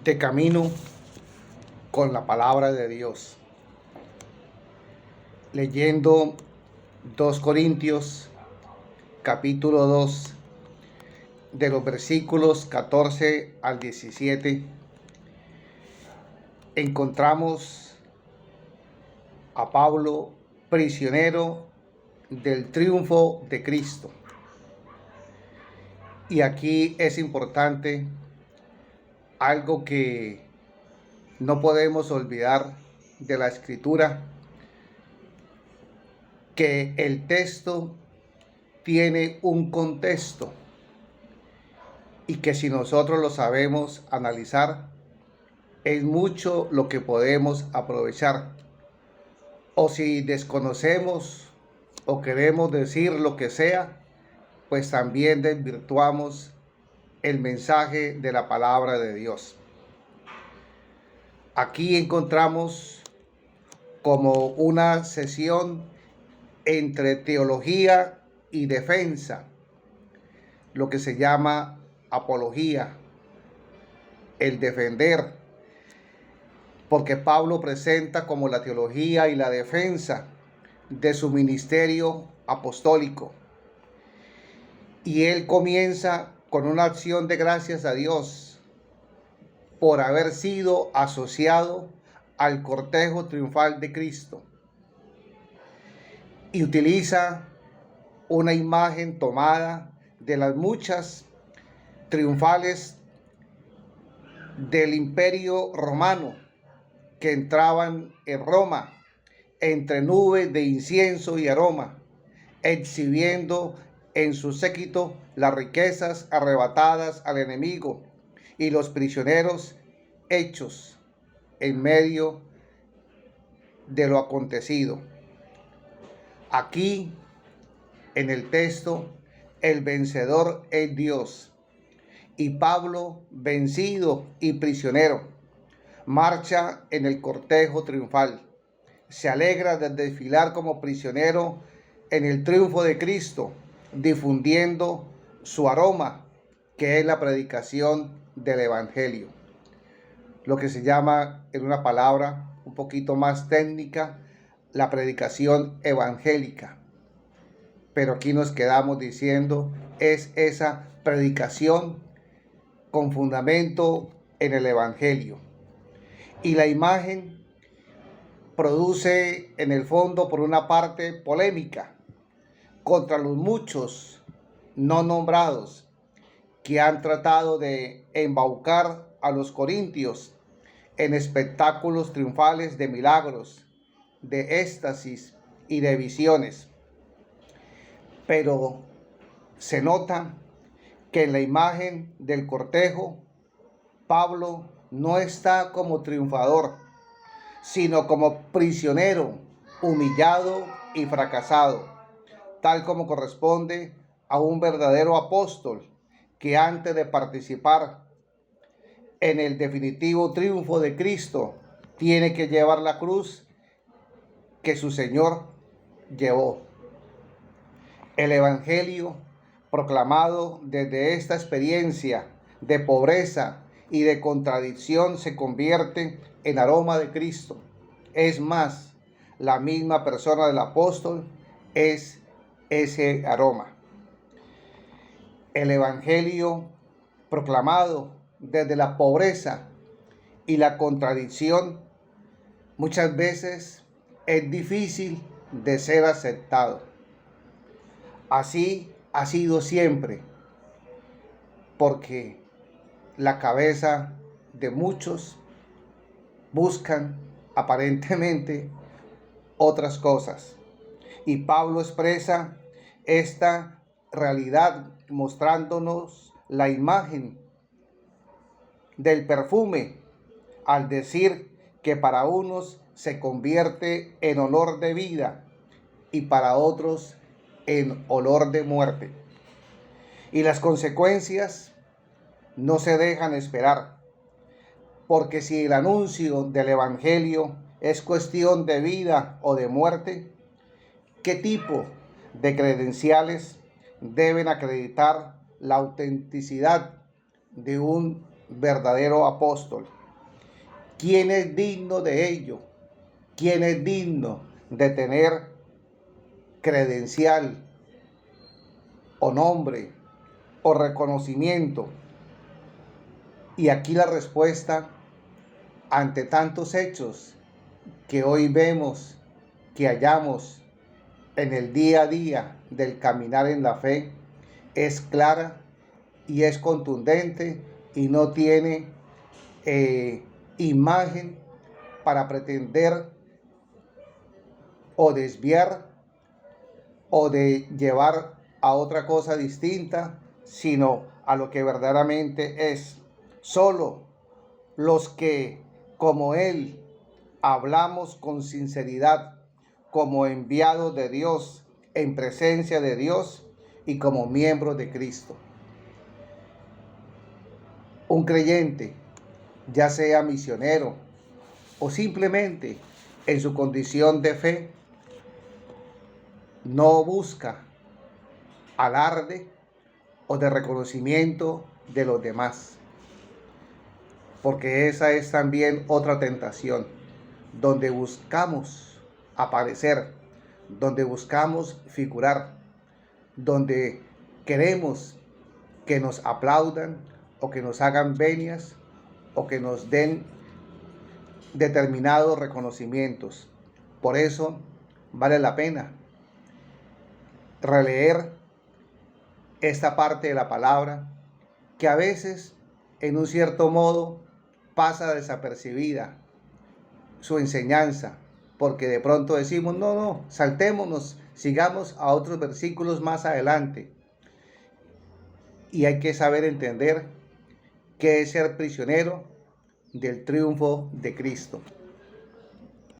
de camino con la palabra de Dios, leyendo 2 Corintios capítulo 2 de los versículos 14 al 17. Encontramos a Pablo prisionero del triunfo de Cristo. Y aquí es importante algo que no podemos olvidar de la Escritura, que el texto tiene un contexto y que si nosotros lo sabemos analizar, es mucho lo que podemos aprovechar. O si desconocemos o queremos decir lo que sea, pues también desvirtuamos el mensaje de la palabra de Dios. Aquí encontramos como una sesión entre teología y defensa, lo que se llama apología, el defender, porque Pablo presenta como la teología y la defensa de su ministerio apostólico. Y él comienza con una acción de gracias a Dios por haber sido asociado al cortejo triunfal de Cristo. Y utiliza una imagen tomada de las muchas triunfales del Imperio Romano que entraban en Roma entre nubes de incienso y aroma, exhibiendo en su séquito las riquezas arrebatadas al enemigo y los prisioneros hechos en medio de lo acontecido. Aquí, en el texto, el vencedor es Dios, y Pablo, vencido y prisionero, marcha en el cortejo triunfal. Se alegra de desfilar como prisionero en el triunfo de Cristo, difundiendo su aroma, que es la predicación del Evangelio. Lo que se llama, en una palabra un poquito más técnica, la predicación evangélica. Pero aquí nos quedamos diciendo, es esa predicación con fundamento en el Evangelio. Y la imagen produce en el fondo, por una parte, polémica contra los muchos no nombrados que han tratado de embaucar a los corintios en espectáculos triunfales de milagros, de éxtasis y de visiones. Pero se nota que en la imagen del cortejo, Pablo no está como triunfador, sino como prisionero, humillado y fracasado, tal como corresponde a un verdadero apóstol que antes de participar en el definitivo triunfo de Cristo, tiene que llevar la cruz que su Señor llevó. El Evangelio proclamado desde esta experiencia de pobreza y de contradicción se convierte en aroma de Cristo. Es más, la misma persona del apóstol es ese aroma. El Evangelio proclamado desde la pobreza y la contradicción muchas veces es difícil de ser aceptado. Así ha sido siempre, porque la cabeza de muchos buscan aparentemente otras cosas. Y Pablo expresa esta realidad mostrándonos la imagen del perfume al decir que para unos se convierte en olor de vida y para otros en olor de muerte. Y las consecuencias no se dejan esperar, porque si el anuncio del Evangelio es cuestión de vida o de muerte, ¿qué tipo de credenciales deben acreditar la autenticidad de un verdadero apóstol? ¿Quién es digno de ello? ¿Quién es digno de tener credencial o nombre o reconocimiento? Y aquí la respuesta ante tantos hechos que hoy vemos, que hallamos en el día a día del caminar en la fe, es clara y es contundente y no tiene imagen para pretender o desviar o de llevar a otra cosa distinta, sino a lo que verdaderamente es. Solo los que, como Él, hablamos con sinceridad, como enviados de Dios, en presencia de Dios y como miembros de Cristo. Un creyente, ya sea misionero o simplemente en su condición de fe, no busca alarde o de reconocimiento de los demás, porque esa es también otra tentación, donde buscamos aparecer, donde buscamos figurar, donde queremos que nos aplaudan o que nos hagan venias o que nos den determinados reconocimientos. Por eso vale la pena releer esta parte de la palabra que a veces en un cierto modo pasa desapercibida su enseñanza, porque de pronto decimos, no, saltémonos, sigamos a otros versículos más adelante. Y hay que saber entender qué es ser prisionero del triunfo de Cristo.